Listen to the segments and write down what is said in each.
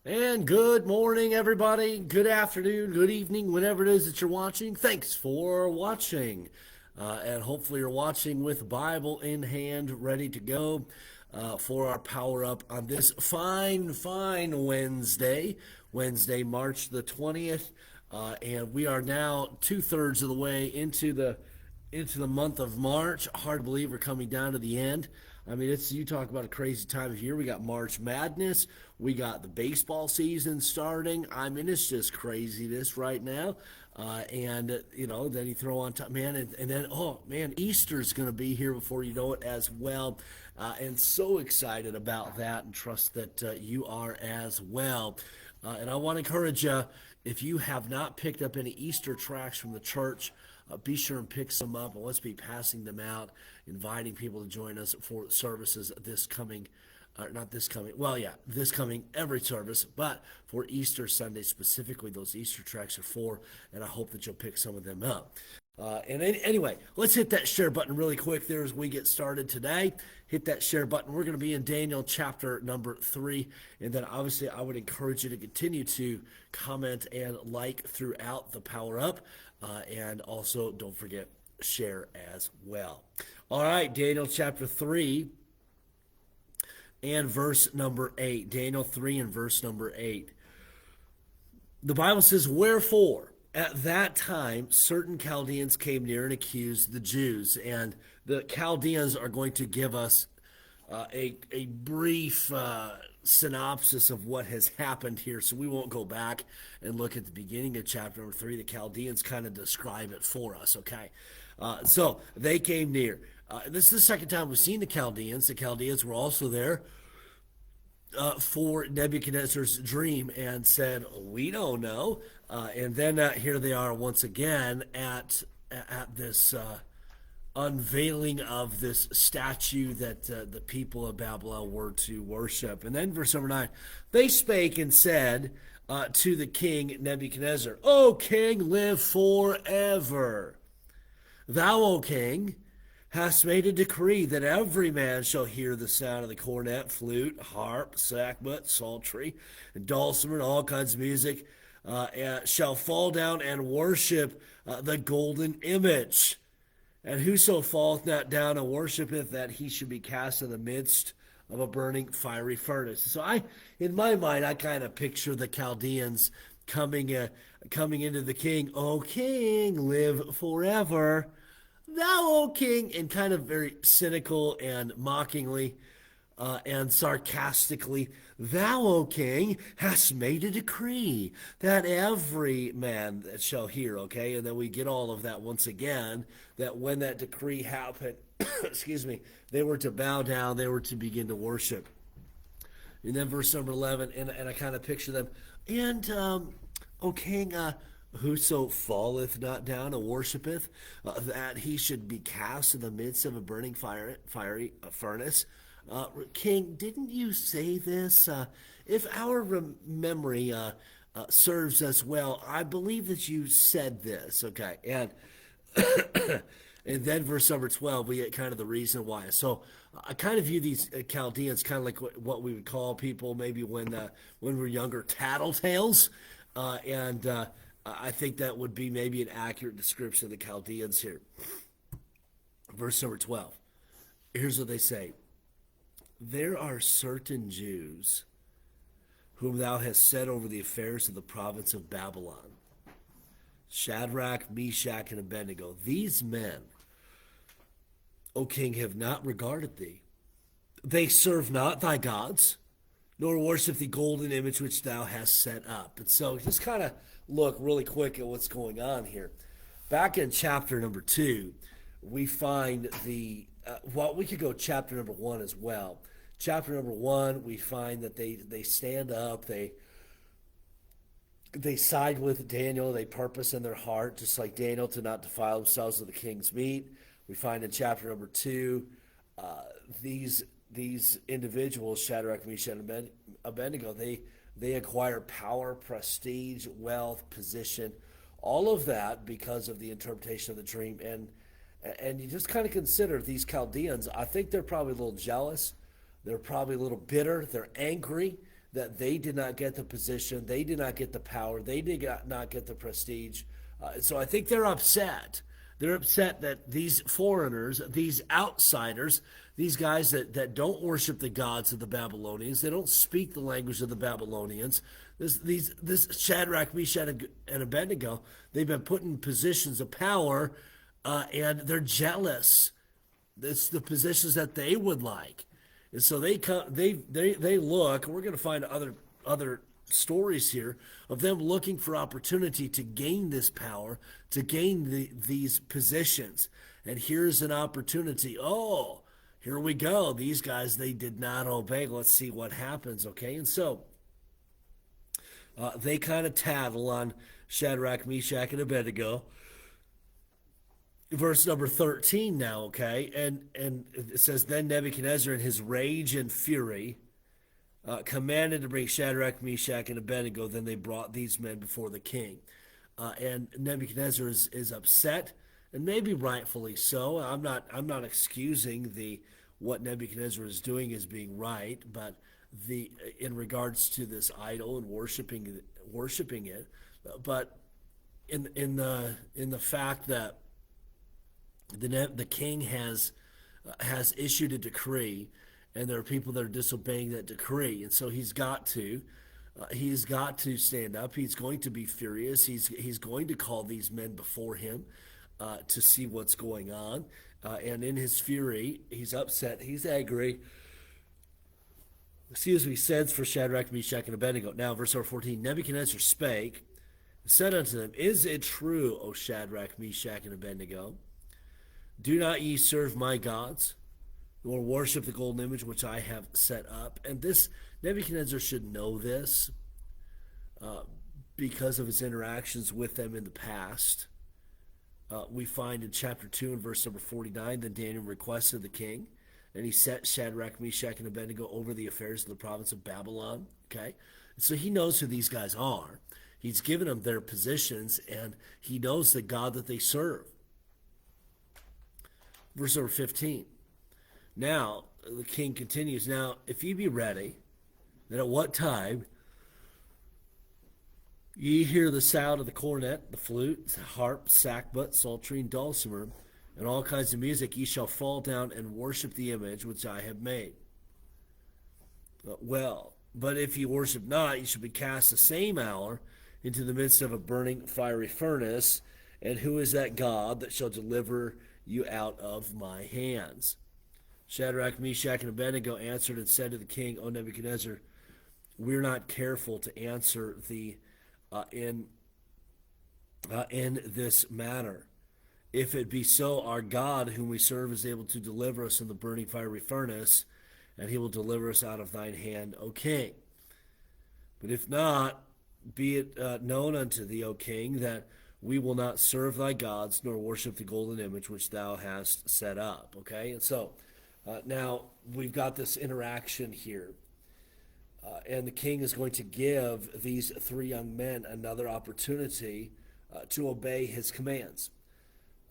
And good morning, everybody. Good afternoon, good evening, whenever it is that you're watching. Thanks for watching. And hopefully, you're watching with Bible in hand, ready to go for our power up on this fine Wednesday, March the 20th. And we are now 2/3 of the way into the month of March. Hard to believe we're coming down to the end. I mean, you talk about a crazy time of year. We got March Madness. We got the baseball season starting. I mean, it's just craziness right now. Then you throw on top, man, and then, oh, man, Easter's going to be here before you know it as well. And so excited about that and trust that you are as well. And I want to encourage you, if you have not picked up any Easter tracts from the church, be sure and pick some up, and let's be passing them out, inviting people to join us for services this coming, this coming every service, but for Easter Sunday specifically, those Easter tracts are for, and I hope that you'll pick some of them up. Anyway, let's hit that share button really quick there as we get started today. Hit that share button. We're going to be in Daniel chapter number 3. And then obviously I would encourage you to continue to comment and like throughout the Power Up. And also don't forget, share as well. All right, Daniel chapter 3 and verse number 8. Daniel 3 and verse number 8. The Bible says, "Wherefore, at that time, certain Chaldeans came near and accused the Jews." And the Chaldeans are going to give us a brief synopsis of what has happened here. So we won't go back and look at the beginning of chapter number 3. The Chaldeans kind of describe it for us, okay? So they came near. This is the second time we've seen the Chaldeans. The Chaldeans were also there for Nebuchadnezzar's dream and said, "We don't know." And then here they are once again at this unveiling of this statue that the people of Babylon were to worship. And then verse number 9, "They spake and said to the king Nebuchadnezzar, O king, live forever. Thou, O king, hast made a decree that every man shall hear the sound of the cornet, flute, harp, sackbut, psaltery, and dulcimer, and all kinds of music, shall fall down and worship the golden image. And whoso falleth not down and worshipeth, that he should be cast in the midst of a burning fiery furnace." So in my mind, I kind of picture the Chaldeans coming into the king. "O king, live forever. Thou, O king," and kind of very cynical and mockingly and sarcastically, "Thou, O king, hast made a decree that every man that shall hear," okay? And then we get all of that once again, that when that decree happened, excuse me, they were to bow down, they were to begin to worship. And then verse number 11, and I kind of picture them, "And, O king, whoso falleth not down and worshipeth, that he should be cast in the midst of a burning fiery furnace." King, didn't you say this? If our memory serves us well, I believe that you said this. Okay, and and then verse number 12, we get kind of the reason why. So I kind of view these Chaldeans kind of like what we would call people maybe when we're younger, tattletales, and I think that would be maybe an accurate description of the Chaldeans here. Verse number 12. Here's what they say. "There are certain Jews whom thou hast set over the affairs of the province of Babylon, Shadrach, Meshach, and Abednego. These men, O king, have not regarded thee. They serve not thy gods, nor worship the golden image which thou hast set up." And so just kind of look really quick at what's going on here. Back in chapter number 2, we find we could go chapter number 1 as well. Chapter number 1, we find that they stand up, they side with Daniel, they purpose in their heart, just like Daniel, to not defile themselves with the king's meat. We find in chapter number 2, these individuals, Shadrach, Meshach, and Abednego, they acquire power, prestige, wealth, position, All of that because of the interpretation of the dream. And you just kind of consider these Chaldeans, I think they're probably a little jealous. They're probably a little bitter. They're angry that they did not get the position. They did not get the power. They did not get the prestige. So I think they're upset. They're upset that these foreigners, these outsiders, these guys that don't worship the gods of the Babylonians, they don't speak the language of the Babylonians. This Shadrach, Meshach, and Abednego, they've been put in positions of power, and they're jealous. It's the positions that they would like, and so they come. They look. We're going to find other stories here of them looking for opportunity to gain this power, to gain these positions. And here's an opportunity. Oh, here we go. These guys, they did not obey. Let's see what happens, okay? And so they kind of tattle on Shadrach, Meshach, and Abednego. Verse number 13 now, okay? And it says, then Nebuchadnezzar in his rage and fury commanded to bring Shadrach, Meshach, and Abednego. Then they brought these men before the king. And Nebuchadnezzar is upset, and maybe rightfully so. I'm not excusing what Nebuchadnezzar is doing as being right, but in regards to this idol and worshiping it, but in the fact that the king has issued a decree, and there are people that are disobeying that decree, and so he's got to stand up. He's going to be furious. He's going to call these men before him to see what's going on, and in his fury, he's upset. He's angry. Sends for Shadrach, Meshach, and Abednego. Now, verse 14, Nebuchadnezzar spake, and said unto them, is it true, O Shadrach, Meshach, and Abednego? Do not ye serve my gods, nor worship the golden image which I have set up? And this, Nebuchadnezzar should know this because of his interactions with them in the past. We find in chapter 2 and verse number 49 that Daniel requested the king, and he set Shadrach, Meshach, and Abednego over the affairs of the province of Babylon. Okay, so he knows who these guys are. He's given them their positions, and he knows the God that they serve. Verse number 15. Now, the king continues, now, if ye be ready, then at what time ye hear the sound of the cornet, the flute, the harp, sackbut, psaltery, and dulcimer, and all kinds of music, ye shall fall down and worship the image which I have made. Well, but if ye worship not, ye shall be cast the same hour into the midst of a burning fiery furnace. And who is that God that shall deliver you out of my hands? Shadrach, Meshach, and Abednego answered and said to the king, O Nebuchadnezzar, we're not careful to answer thee in this matter. If it be so, our God, whom we serve, is able to deliver us in the burning fiery furnace, and he will deliver us out of thine hand, O king. But if not, be it known unto thee, O king, that we will not serve thy gods, nor worship the golden image which thou hast set up. Okay, and so now we've got this interaction here. And the king is going to give these three young men another opportunity to obey his commands.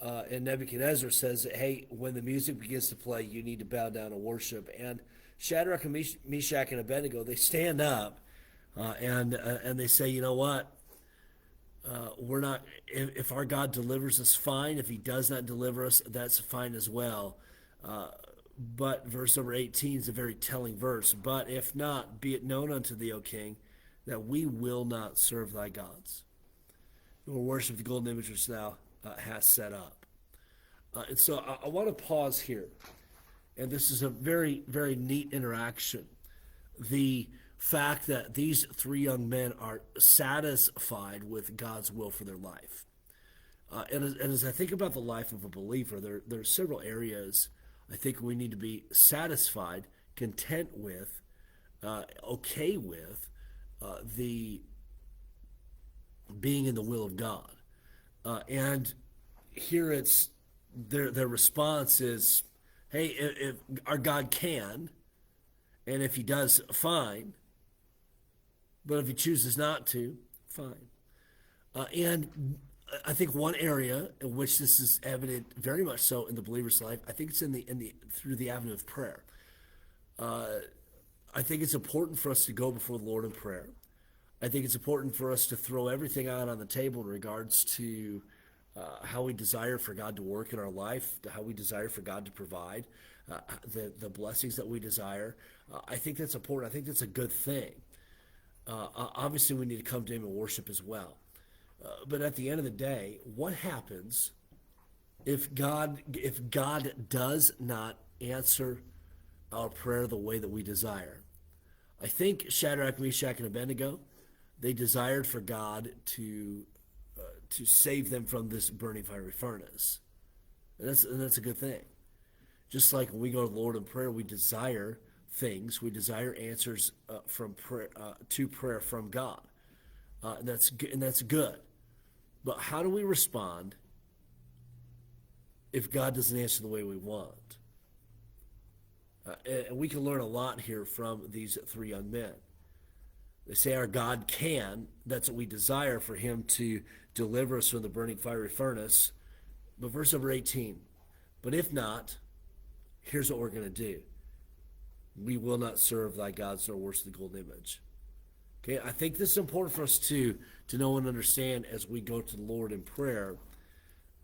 And Nebuchadnezzar says, hey, when the music begins to play, you need to bow down and worship. And Shadrach and Meshach and Abednego, they stand up and they say, you know what? We're not, if our God delivers us, fine. If he does not deliver us, that's fine as well. But verse number 18 is a very telling verse. But if not, be it known unto thee, O king, that we will not serve thy gods, nor worship the golden image which thou hast set up. And so I want to pause here. And this is a very, very neat interaction. The fact that these three young men are satisfied with God's will for their life. And as I think about the life of a believer, there are several areas I think we need to be satisfied, content with, okay with the being in the will of God. And here it's their response is, hey, if our God can, and if he does, fine. But if he chooses not to, fine. And I think one area in which this is evident, very much so in the believer's life, I think it's in the through the avenue of prayer. I think it's important for us to go before the Lord in prayer. I think it's important for us to throw everything out on the table in regards to how we desire for God to work in our life, to how we desire for God to provide, the blessings that we desire. I think that's important. I think that's a good thing. Obviously, we need to come to Him and worship as well. But at the end of the day, what happens if God does not answer our prayer the way that we desire? I think Shadrach, Meshach, and Abednego, they desired for God to save them from this burning fiery furnace, and that's a good thing. Just like when we go to the Lord in prayer, we desire things, we desire answers from prayer to prayer from God, and that's good. But how do we respond if God doesn't answer the way we want? And we can learn a lot here from these three young men. They say our God can. That's what we desire, for Him to deliver us from the burning fiery furnace. But verse number 18, but if not, here's what we're going to do. We will not serve thy gods nor worship the golden image. Okay, I think this is important for us to know and understand as we go to the Lord in prayer.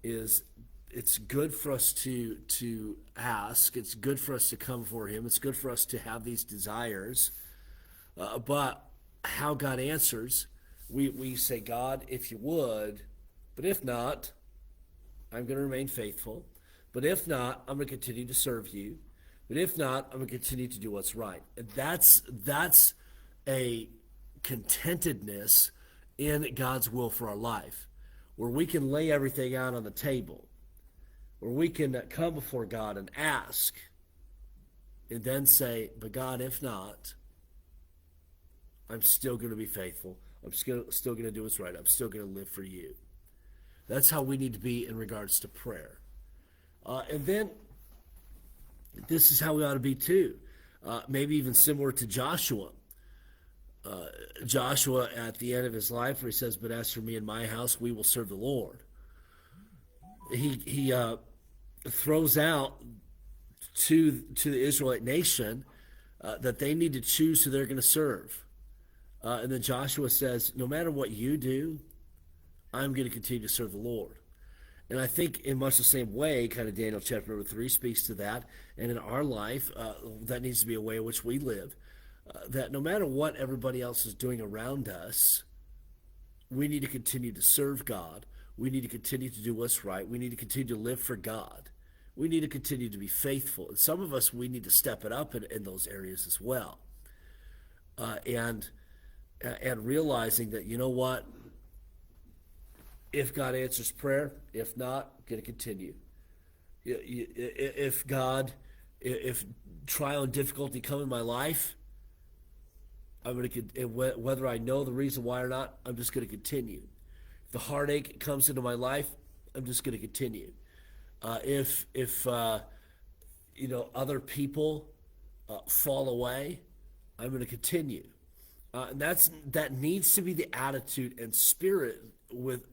Is it's good for us to ask. It's good for us to come for Him. It's good for us to have these desires. But how God answers, we say, God, if you would, but if not, I'm going to remain faithful. But if not, I'm going to continue to serve you. But if not, I'm going to continue to do what's right. And that's a contentedness in God's will for our life, where we can lay everything out on the table, where we can come before God and ask, and then say, but God, if not, I'm still going to be faithful. I'm still going to do what's right. I'm still going to live for you. That's how we need to be in regards to prayer. And then this is how we ought to be too. Maybe even similar to Joshua. Joshua at the end of his life, where he says, but as for me and my house, we will serve the Lord. He throws out to the Israelite nation that they need to choose who they're going to serve. And then Joshua says, no matter what you do, I'm going to continue to serve the Lord. And I think in much the same way, kind of Daniel chapter number 3 speaks to that. And in our life, that needs to be a way in which we live. That no matter what everybody else is doing around us, we need to continue to serve God. We need to continue to do what's right. We need to continue to live for God. We need to continue to be faithful. And some of us, we need to step it up in those areas as well. And realizing that, you know what? If God answers prayer, if not, I'm going to continue. If trial and difficulty come in my life, I'm going to, whether I know the reason why or not, I'm just going to continue. If the heartache comes into my life, I'm just going to continue. If other people fall away, I'm going to continue. And that needs to be the attitude and spirit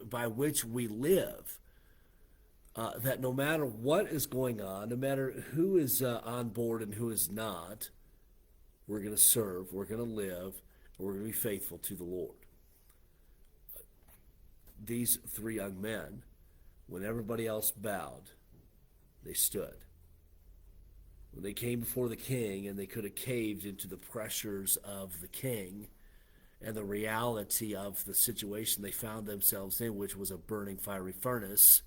by which we live. That no matter what is going on, no matter who is on board and who is not, we're going to serve, we're going to live, and we're going to be faithful to the Lord. These three young men, when everybody else bowed, they stood. When they came before the king and they could have caved into the pressures of the king and the reality of the situation they found themselves in, which was a burning fiery furnace,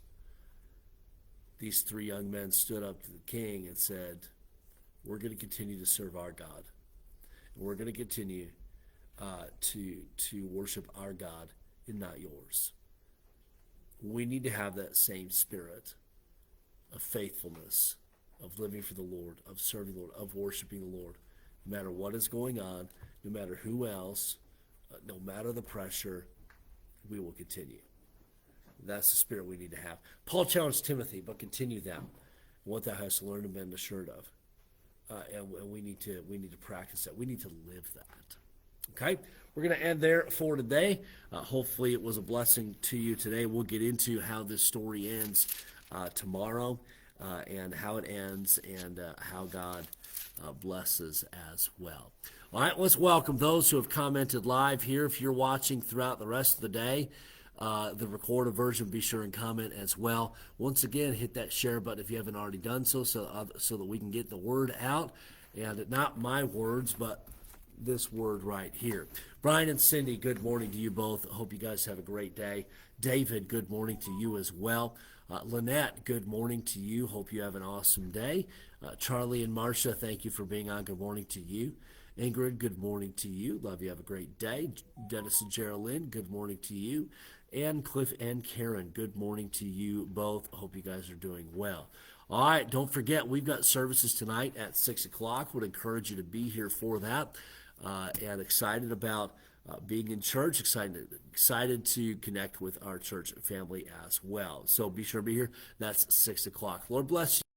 these three young men stood up to the king and said, we're going to continue to serve our God. And we're going to continue to worship our God and not yours. We need to have that same spirit of faithfulness, of living for the Lord, of serving the Lord, of worshiping the Lord. No matter what is going on, no matter who else, no matter the pressure, we will continue. That's the spirit we need to have. Paul challenged Timothy, but continue that. What thou hast learned and been assured of. And we need to practice that. We need to live that. Okay, we're going to end there for today. Hopefully, it was a blessing to you today. We'll get into how this story ends tomorrow, and how it ends, and how God blesses as well. All right, let's welcome those who have commented live here. If you're watching throughout the rest of the day, the recorded version, be sure and comment as well. Once again, hit that share button if you haven't already done so, so that we can get the word out. And not my words, but this word right here. Brian and Cindy, good morning to you both. Hope you guys have a great day. David, good morning to you as well. Lynette, good morning to you. Hope you have an awesome day. Charlie and Marcia, thank you for being on. Good morning to you. Ingrid, good morning to you. Love you. Have a great day. Dennis and Geraldine, good morning to you. And Cliff and Karen, good morning to you both. Hope you guys are doing well. All right, don't forget, we've got services tonight at 6 o'clock. Would encourage you to be here for that. And excited about being in church, excited to connect with our church family as well. So be sure to be here. That's 6 o'clock. Lord bless you.